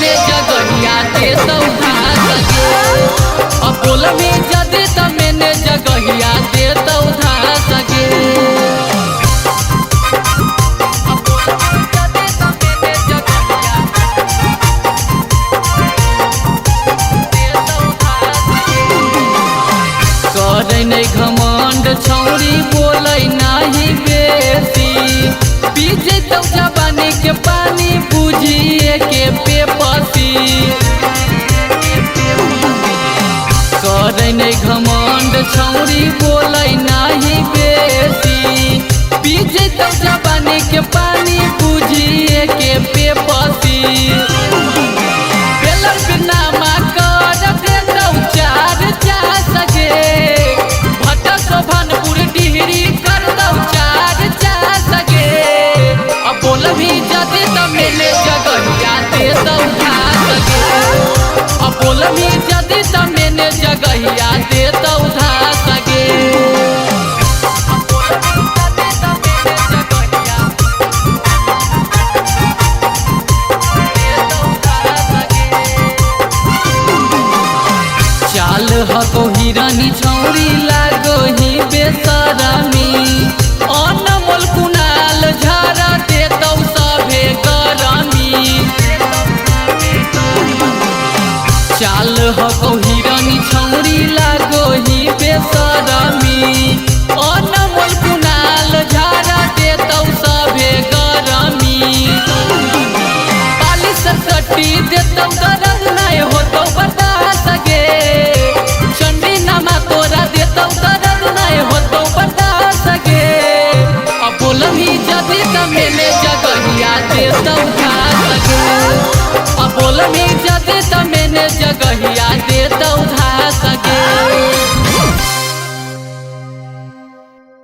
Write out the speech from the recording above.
मैंने जगहिया दे तो उठा सके। अब बोलबी जदि तो मैंने जगहिया दे तो उठा सके। करे नहीं घमंड छौरी बोले नहीं बेसी। पीछे तो जवानी के पानी बुझिए के पेपसी। करे नहीं घमंड छौरी बोले नहीं बेसी। पीछे तो जवानी के पानी बुझिए के पेपसी। बेलर बिना माँ कर दे तो चार जा सके। बोलबी जदि तो मैंने जगहिया दे तो उठा सके। अब बोलबी जदि तो मैंने जगहिया दे तो उठा सके। चाल हको हिरानी छौरी लागो ही बेसरामी। अनमोल कुनाल झारा दे तो सभे गरमी। चाल हको हिरानी छौरी लागो ही बेसरामी। अनमोल कुनाल झारा दे तो सभे गरमी। पाली सरकटी दे तो गरज नहीं हो तो बता सके। चंडी नामा तोरा दे तो गरज नहीं हो तो बता सके। अब बोलबी जदि तो मैंने जगहिया दे तो